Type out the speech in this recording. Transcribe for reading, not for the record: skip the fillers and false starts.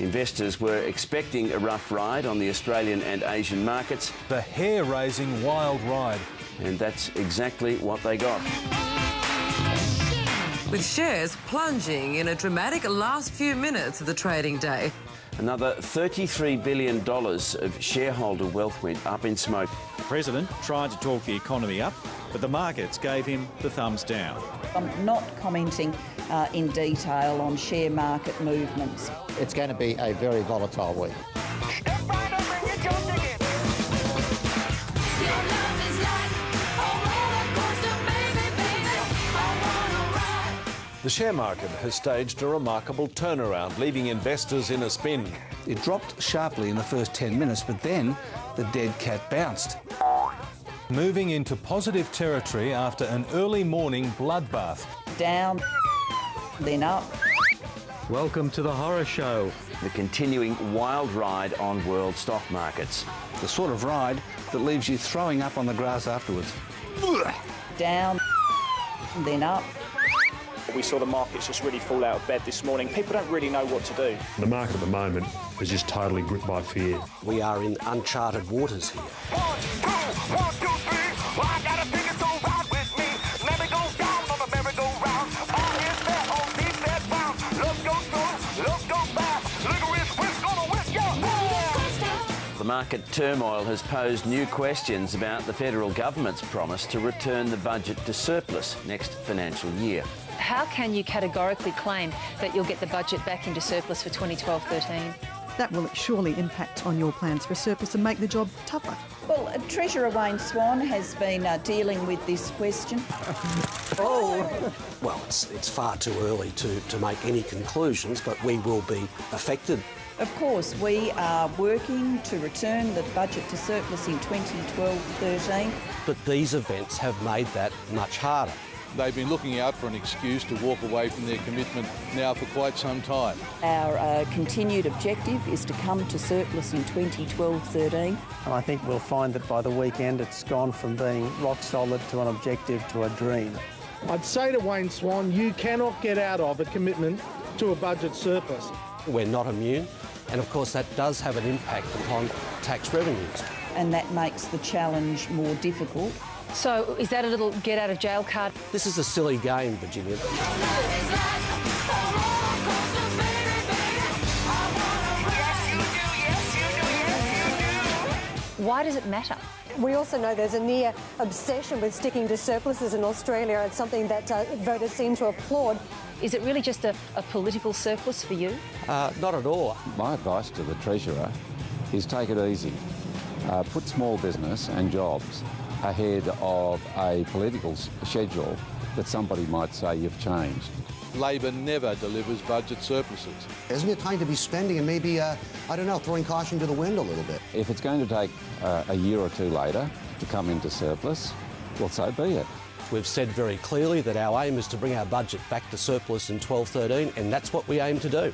Investors were expecting a rough ride on the Australian and Asian markets. The hair-raising wild ride. And that's exactly what they got. With shares plunging in a dramatic last few minutes of the trading day. Another $33 billion of shareholder wealth went up in smoke. The President tried to talk the economy up, but the markets gave him the thumbs down. I'm not commenting in detail on share market movements. It's going to be a very volatile week. The share market has staged a remarkable turnaround, leaving investors in a spin. It dropped sharply in the first 10 minutes, but then the dead cat bounced. Moving into positive territory after an early morning bloodbath. Down, then up. Welcome to the horror show. The continuing wild ride on world stock markets. The sort of ride that leaves you throwing up on the grass afterwards. Down, then up. We saw the markets just really fall out of bed this morning. People don't really know what to do. The market at the moment is just totally gripped by fear. We are in uncharted waters here. 1, 2, 3, I got a ticket, so ride with me. Never go down on the merry-go-round. On his set, on these set round. Let's go slow, let's go fast. Licorice, we're gonna win, yeah. The market turmoil has posed new questions about the federal government's promise to return the budget to surplus next financial year. How can you categorically claim that you'll get the budget back into surplus for 2012-13? That will surely impact on your plans for surplus and make the job tougher. Well, Treasurer Wayne Swan has been dealing with this question. Well, it's far too early to make any conclusions, but we will be affected. Of course, we are working to return the budget to surplus in 2012-13. But these events have made that much harder. They've been looking out for an excuse to walk away from their commitment now for quite some time. Our continued objective is to come to surplus in 2012-13. And I think we'll find that by the weekend it's gone from being rock solid to an objective to a dream. I'd say to Wayne Swan, you cannot get out of a commitment to a budget surplus. We're not immune, and of course that does have an impact upon tax revenues. And that makes the challenge more difficult. So is that a little get-out-of-jail card? This is a silly game, Virginia. Why does it matter? We also know there's a near obsession with sticking to surpluses in Australia. It's something that voters seem to applaud. Is it really just a political surplus for you? Not at all. My advice to the Treasurer is take it easy. Put small business and jobs ahead of a political schedule that somebody might say you've changed. Labor never delivers budget surpluses. Isn't it time to be spending and maybe, I don't know, throwing caution to the wind a little bit? If it's going to take a year or two later to come into surplus, well, so be it. We've said very clearly that our aim is to bring our budget back to surplus in 12-13, and that's what we aim to do.